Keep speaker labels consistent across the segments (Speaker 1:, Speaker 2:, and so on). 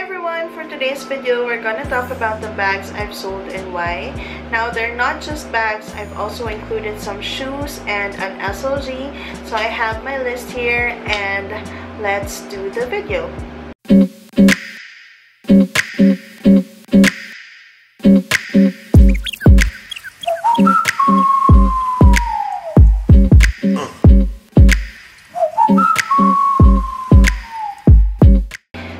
Speaker 1: everyone! For today's video, we're gonna talk about the bags I've sold and why. Now, they're not just bags, I've also included some shoes and an SLG. So I have my list here and let's do the video.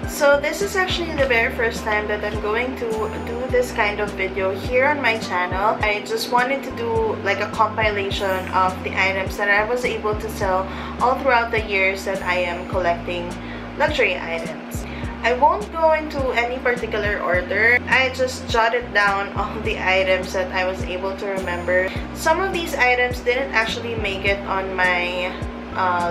Speaker 1: So this is actually the very first time that I'm going to do this kind of video here on my channel. I just wanted to do like a compilation of the items that I was able to sell all throughout the years that I am collecting luxury items. I won't go into any particular order. I just jotted down all the items that I was able to remember. Some of these items didn't actually make it on my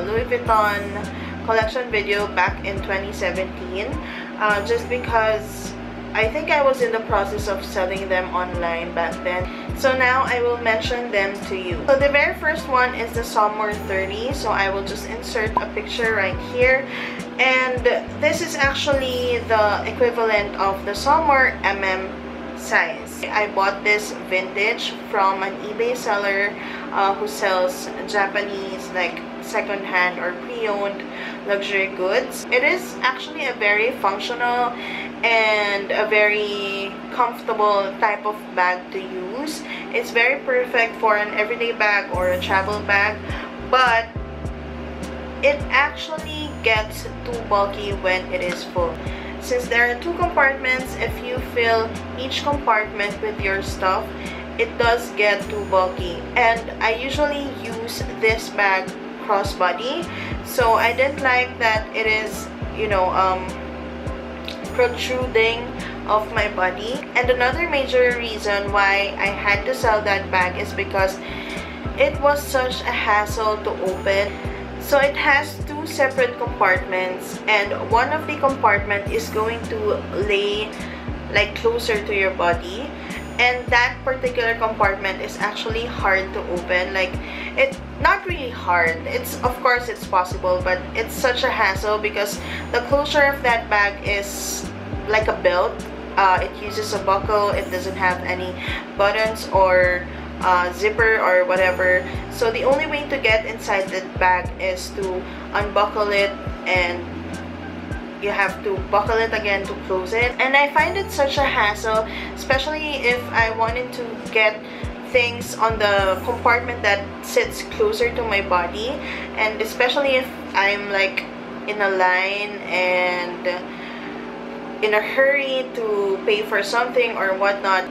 Speaker 1: Louis Vuitton collection video back in 2017 just because I think I was in the process of selling them online back then. So now I will mention them to you. So the very first one is the Saumur 30. So I will just insert a picture right here. And this is actually the equivalent of the Saumur size. I bought this vintage from an eBay seller who sells Japanese like second-hand or pre-owned luxury goods. It is actually a very functional and a very comfortable type of bag to use. It's very perfect for an everyday bag or a travel bag, but it actually gets too bulky when it is full. Since there are two compartments, if you fill each compartment with your stuff, it does get too bulky. And I usually use this bag crossbody, so I didn't like that it is, you know, protruding off my body. And another major reason why I had to sell that bag is because it was such a hassle to open. So it has two separate compartments, and one of the compartment is going to lay like closer to your body, and that particular compartment is actually hard to open. Like, it's not really hard, it's, of course it's possible, but it's such a hassle because the closure of that bag is like a belt. It uses a buckle, it doesn't have any buttons or zipper or whatever. So the only way to get inside that bag is to unbuckle it, and you have to buckle it again to close it. And I find it such a hassle, especially if I wanted to get things on the compartment that sits closer to my body, and especially if I'm like in a line and in a hurry to pay for something or whatnot.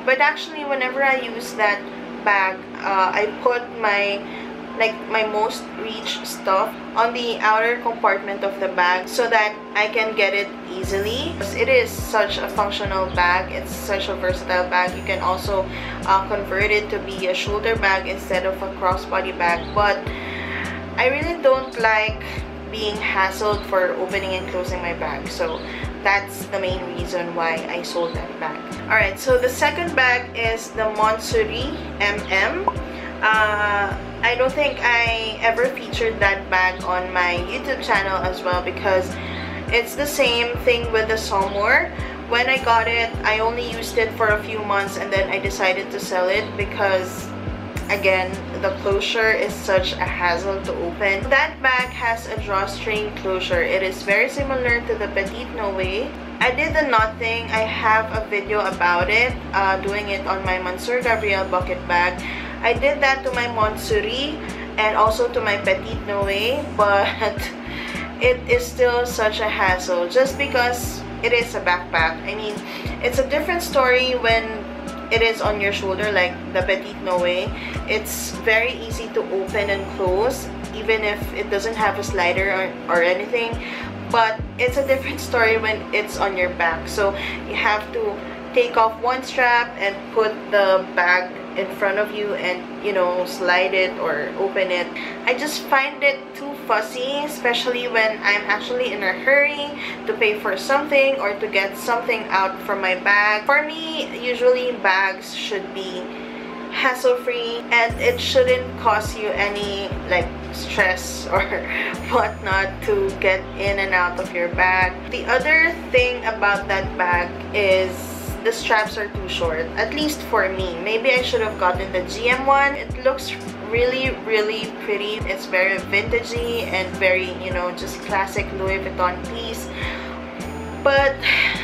Speaker 1: But actually, whenever I use that bag, I put my most reach stuff on the outer compartment of the bag so that I can get it easily. It is such a functional bag. It's such a versatile bag. You can also convert it to be a shoulder bag instead of a crossbody bag. But I really don't like being hassled for opening and closing my bag. So that's the main reason why I sold that bag. Alright, so the second bag is the Montsouris MM. I don't think I ever featured that bag on my YouTube channel as well because it's the same thing with the Saumur. When I got it, I only used it for a few months and then I decided to sell it because, again, the closure is such a hassle to open. That bag has a drawstring closure. It is very similar to the Petite. I did the knot thing. I have a video about it, doing it on my Monsieur Gabriel bucket bag. I did that to my Montsouris and also to my Petite, but it is still such a hassle just because it is a backpack. I mean, it's a different story when it is on your shoulder, like the Petite. It's very easy to open and close even if it doesn't have a slider or anything, but it's a different story when it's on your back. So you have to take off one strap and put the bag in front of you and, you know, slide it or open it. I just find it too fussy, especially when I'm actually in a hurry to pay for something or to get something out from my bag. For me, usually bags should be hassle-free and it shouldn't cost you any like stress or whatnot to get in and out of your bag. The other thing about that bag is the straps are too short, at least for me. Maybe I should have gotten the GM one. It looks really pretty. It's very vintagey and very, you know, just classic Louis Vuitton piece. But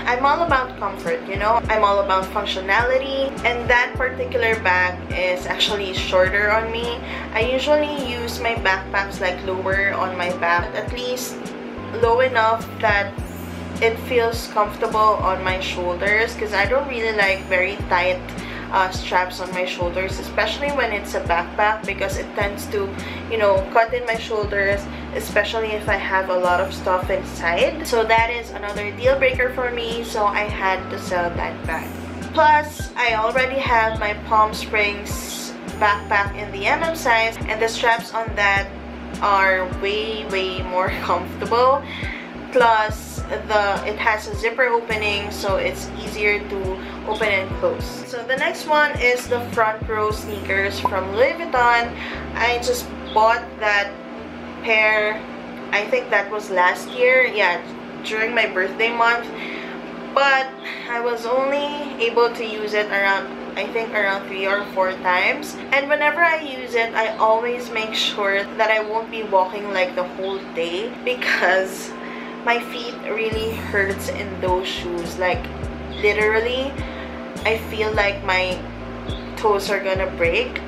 Speaker 1: I'm all about comfort, you know? I'm all about functionality, and that particular bag is actually shorter on me. I usually use my backpacks like lower on my back, at least low enough that it feels comfortable on my shoulders, because I don't really like very tight straps on my shoulders, especially when it's a backpack, because it tends to, you know, cut in my shoulders, especially if I have a lot of stuff inside. So that is another deal breaker for me, so I had to sell that bag. Plus, I already have my Palm Springs backpack in the MM size, and the straps on that are way more comfortable. Plus, it has a zipper opening, so it's easier to open and close. So the next one is the Frontrow sneakers from Louis Vuitton. I just bought that pair, I think that was last year, yeah, during my birthday month, but I was only able to use it around, I think around 3 or 4 times. And whenever I use it, I always make sure that I won't be walking like the whole day, because my feet really hurts in those shoes. Like literally, I feel like my toes are gonna break.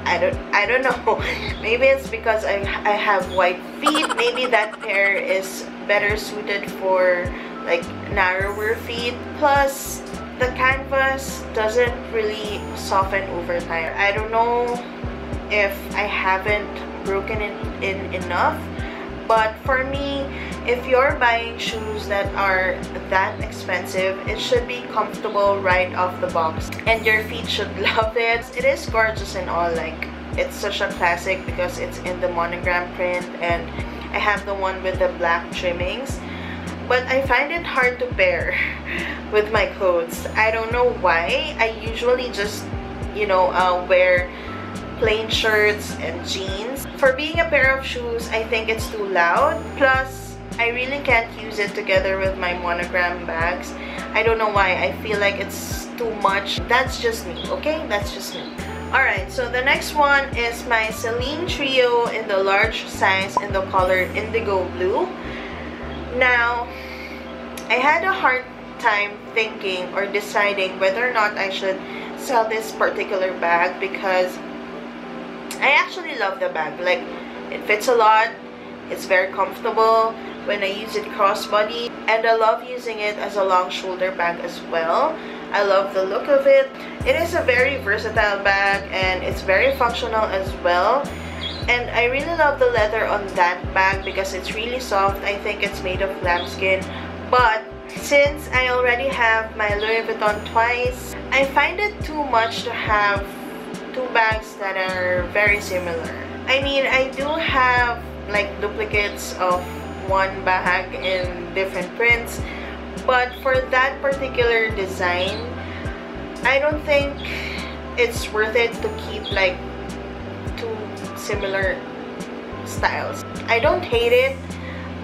Speaker 1: I don't know. Maybe it's because I have white feet. Maybe that pair is better suited for like narrower feet. Plus, the canvas doesn't really soften over time. I don't know if I haven't broken it in enough. But for me, if you're buying shoes that are that expensive, it should be comfortable right off the box. And your feet should love it. It is gorgeous and all, like, it's such a classic because it's in the monogram print, and I have the one with the black trimmings. But I find it hard to pair with my clothes. I don't know why. I usually just, you know, wear plain shirts and jeans. For being a pair of shoes, I think it's too loud. Plus, I really can't use it together with my monogram bags. I don't know why. I feel like it's too much. That's just me, okay? That's just me. Alright, so the next one is my Celine Trio in the large size in the color indigo blue. Now, I had a hard time thinking or deciding whether or not I should sell this particular bag, because I actually love the bag. Like, it fits a lot, it's very comfortable when I use it crossbody, and I love using it as a long shoulder bag as well. I love the look of it. It is a very versatile bag, and it's very functional as well. And I really love the leather on that bag because it's really soft. I think it's made of lambskin. But since I already have my Louis Vuitton twice, I find it too much to have 2 bags that are very similar. I mean, I do have like duplicates of one bag in different prints, but for that particular design, I don't think it's worth it to keep like 2 similar styles. I don't hate it,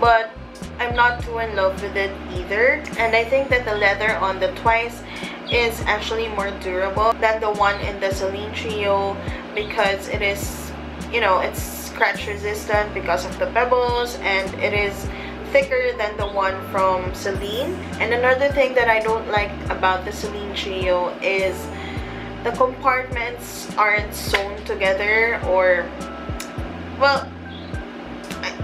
Speaker 1: but I'm not too in love with it either. And I think that the leather on the twice is actually more durable than the one in the Celine Trio, because it is, you know, it's scratch resistant because of the pebbles, and it is thicker than the one from Celine. And another thing that I don't like about the Celine Trio is the compartments aren't sewn together, or, well,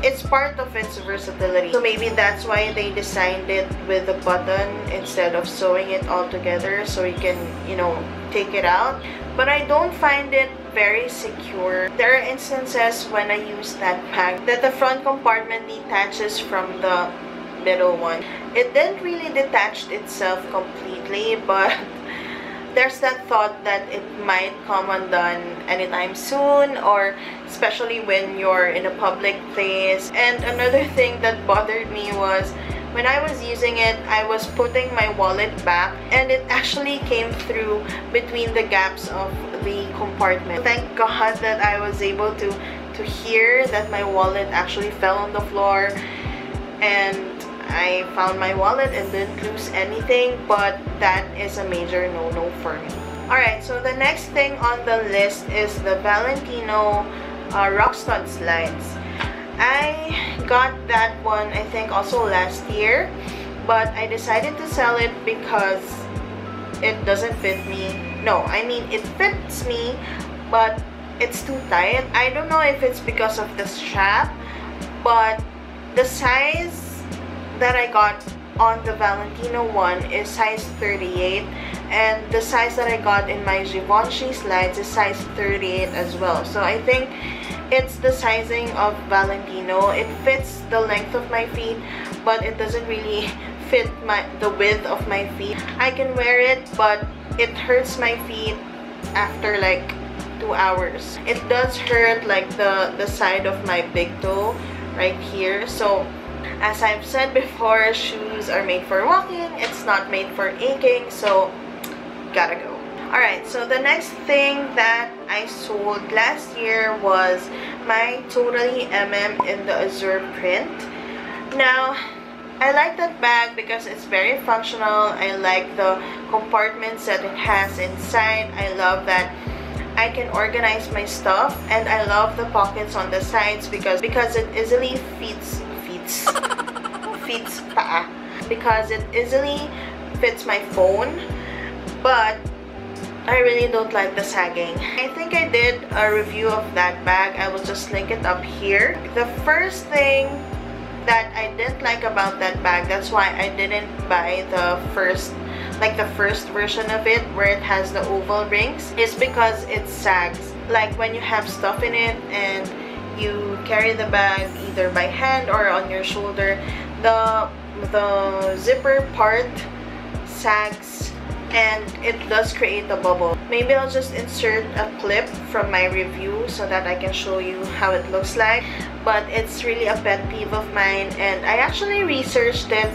Speaker 1: it's part of its versatility. So maybe that's why they designed it with a button instead of sewing it all together so you can, you know, take it out. But I don't find it very secure. There are instances when I use that bag that the front compartment detaches from the middle one. It didn't really detach itself completely, but there's that thought that it might come undone anytime soon, or especially when you're in a public place. And another thing that bothered me was when I was using it, I was putting my wallet back and it actually came through between the gaps of the compartment. Thank God that I was able to hear that my wallet actually fell on the floor, and I found my wallet and didn't lose anything, but that is a major no-no for me. Alright, so the next thing on the list is the Valentino Rockstud slides. I got that one, I think, also last year, but I decided to sell it because it doesn't fit me. No, I mean, it fits me, but it's too tight. I don't know if it's because of the strap, but the size that I got on the Valentino one is size 38, and the size that I got in my Givenchy slides is size 38 as well. So I think it's the sizing of Valentino. It fits the length of my feet, but it doesn't really fit the width of my feet. I can wear it, but it hurts my feet after like 2 hours. It does hurt like the side of my big toe right here. So as I've said before, shoes are made for walking, it's not made for aching, so gotta go. Alright, so the next thing that I sold last year was my Totally in the Azure print. Now, I like that bag because it's very functional. I like the compartments that it has inside. I love that I can organize my stuff, and I love the pockets on the sides because it easily fits my phone, but I really don't like the sagging. I think I did a review of that bag. I will just link it up here. The first thing that I didn't like about that bag, that's why I didn't buy the first version of it where it has the oval rings, is because it sags. Like when you have stuff in it and you carry the bag either by hand or on your shoulder, the zipper part sags and it does create a bubble. Maybe I'll just insert a clip from my review so that I can show you how it looks like, but it's really a pet peeve of mine, and I actually researched it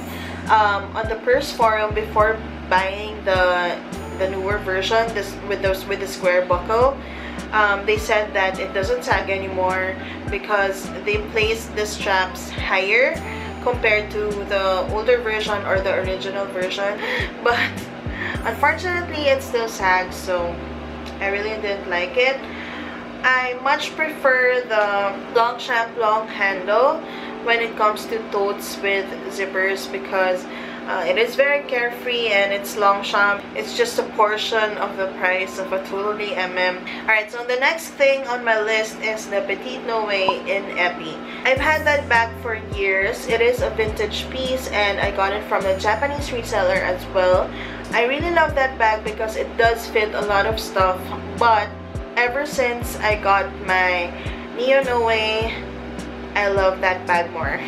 Speaker 1: on the Purse forum before buying the newer version, with the square buckle. They said that it doesn't sag anymore because they placed the straps higher compared to the older version or the original version, but unfortunately it still sags, so I really didn't like it. I much prefer the Longchamp long handle when it comes to totes with zippers because it is very carefree and it's Longchamp. It's just a portion of the price of a Totally Alright, so the next thing on my list is the Petite in Epi. I've had that bag for years. It is a vintage piece and I got it from a Japanese reseller as well. I really love that bag because it does fit a lot of stuff, but ever since I got my Neo Noe, I love that bag more.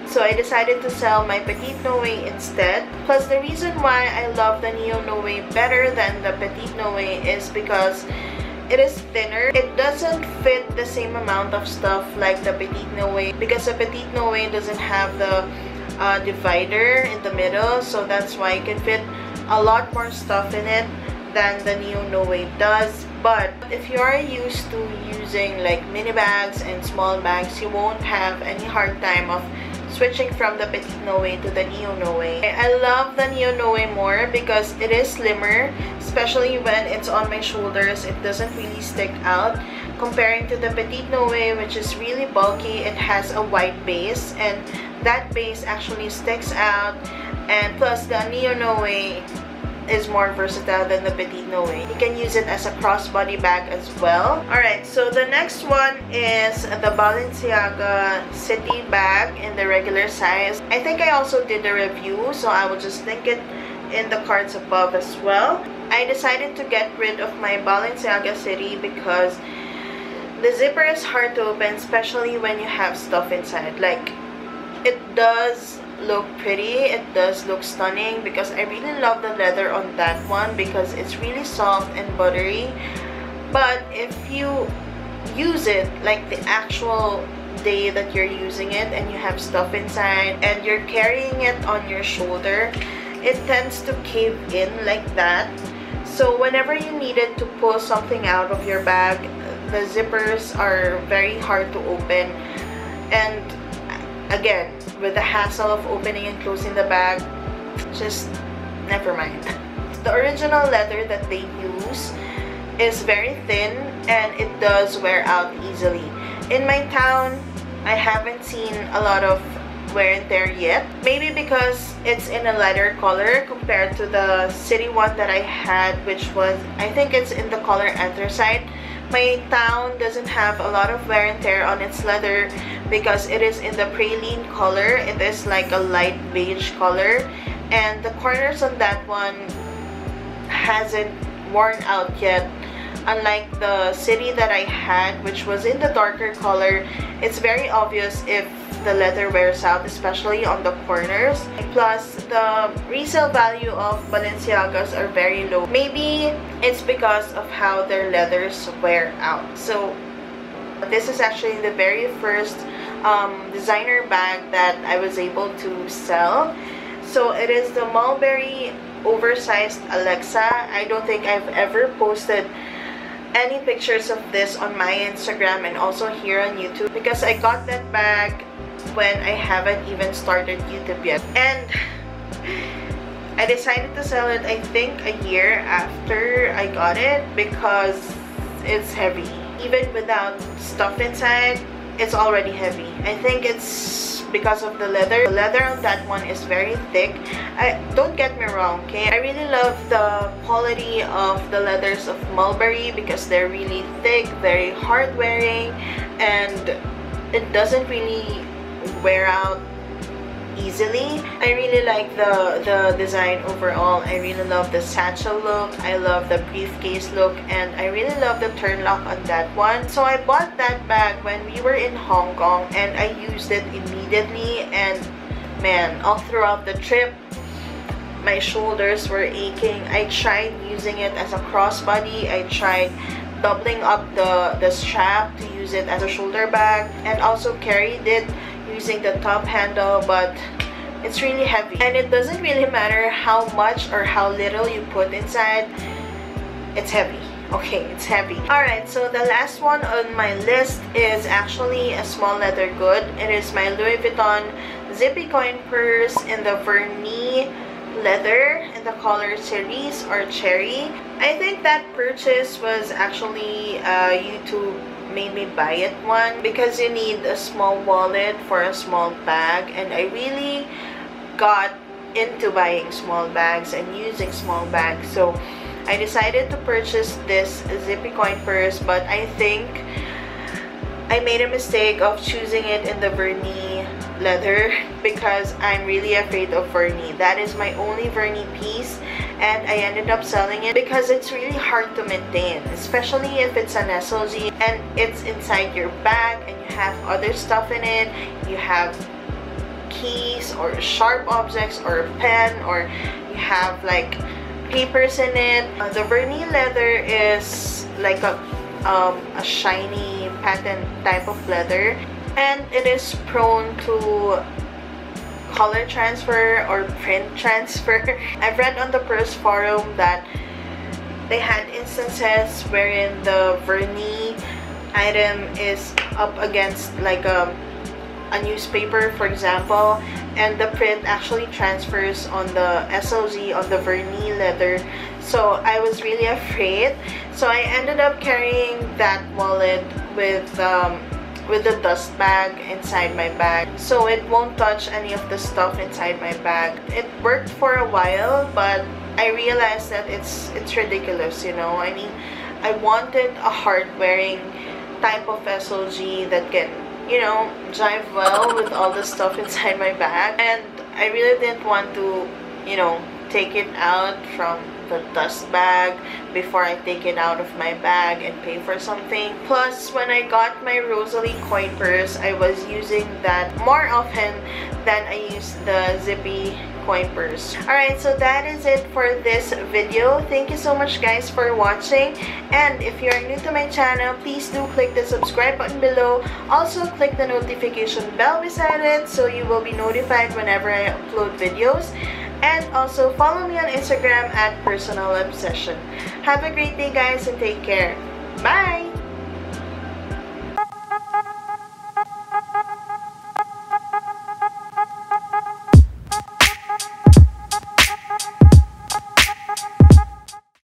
Speaker 1: So I decided to sell my Petite Noe instead. Plus, the reason why I love the Neo Noe better than the Petite Noe is because it is thinner. It doesn't fit the same amount of stuff like the Petite Noe because the Petite Noe doesn't have the divider in the middle, so that's why you can fit a lot more stuff in it than the Neo Noe does. But if you are used to using like mini bags and small bags, you won't have any hard time of switching from the Petite Noe to the Neo Noe. I love the Neo Noe more because it is slimmer, especially when it's on my shoulders. It doesn't really stick out comparing to the Petite Noe, which is really bulky. It has a wide base and that base actually sticks out, and plus the Neo Noe is more versatile than the Petite Noe. You can use it as a crossbody bag as well. Alright, so the next one is the Balenciaga City bag in the regular size. I think I also did a review, so I will just link it in the cards above as well. I decided to get rid of my Balenciaga City because the zipper is hard to open, especially when you have stuff inside. Like, it does look pretty, it does look stunning because I really love the leather on that one because it's really soft and buttery. But if you use it, like the actual day that you're using it and you have stuff inside and you're carrying it on your shoulder, it tends to cave in like that. So whenever you needed to pull something out of your bag, the zippers are very hard to open. And again, with the hassle of opening and closing the bag, just never mind. The original leather that they use is very thin and it does wear out easily. In my town, I haven't seen a lot of wear and tear yet. Maybe because it's in a lighter color compared to the city one that I had, which was, I think it's in the color anthracite. My town doesn't have a lot of wear and tear on its leather because it is in the praline color. It is like a light beige color, and the corners on that one hasn't worn out yet. Unlike the city that I had, which was in the darker color, it's very obvious if the leather wears out, especially on the corners. Plus, the resale value of Balenciagas are very low. Maybe it's because of how their leathers wear out. So this is actually the very first designer bag that I was able to sell. So it is the Mulberry oversized Alexa. I don't think I've ever posted any pictures of this on my Instagram and also here on YouTube because I got that bag when I haven't even started YouTube yet. And I decided to sell it, I think, a year after I got it because it's heavy. Even without stuff inside, it's already heavy. I think it's because of the leather. The leather on that one is very thick. Don't get me wrong, okay? I really love the quality of the leathers of Mulberry because they're really thick, very hard wearing, and it doesn't really wear out easily. I really like the design overall. I really love the satchel look, I love the briefcase look, and I really love the turn lock on that one. So I bought that bag when we were in Hong Kong and I used it immediately, and man, all throughout the trip my shoulders were aching. I tried using it as a crossbody, I tried doubling up the strap to use it as a shoulder bag, and also carried it using the top handle, but it's really heavy. And it doesn't really matter how much or how little you put inside, it's heavy. Okay, it's heavy. Alright, so the last one on my list is actually a small leather good. It is my Louis Vuitton Zippy coin purse in the vernis leather in the color cerise or cherry. I think that purchase was actually YouTube made me buy it one because you need a small wallet for a small bag, and I really got into buying small bags and using small bags, so I decided to purchase this Zippy coin purse. But I think I made a mistake of choosing it in the vernis leather because I'm really afraid of vernis. That is my only vernis piece, and I ended up selling it because it's really hard to maintain, especially if it's an SLG and it's inside your bag and you have other stuff in it. You have keys or sharp objects or a pen, or you have like papers in it. The vernis leather is like a shiny patent type of leather, and it is prone to color transfer or print transfer. I've read on the purse forum that they had instances wherein the vernis item is up against like a newspaper, for example, and the print actually transfers on the SLG, on the vernis leather. So I was really afraid, so I ended up carrying that wallet with the dust bag inside my bag, so it won't touch any of the stuff inside my bag. It worked for a while, but I realized that it's ridiculous, you know. I mean, I wanted a hard-wearing type of SLG that can, you know, jive well with all the stuff inside my bag, and I really didn't want to, you know, take it out from a dust bag before I take it out of my bag and pay for something. Plus, when I got my Rosalie coin purse, I was using that more often than I used the Zippy coin purse. Alright, so that is it for this video. Thank you so much guys for watching, and if you are new to my channel, please do click the subscribe button below. Also click the notification bell beside it so you will be notified whenever I upload videos, and also follow me on Instagram at Personal Obsession. Have a great day guys and take care. Bye!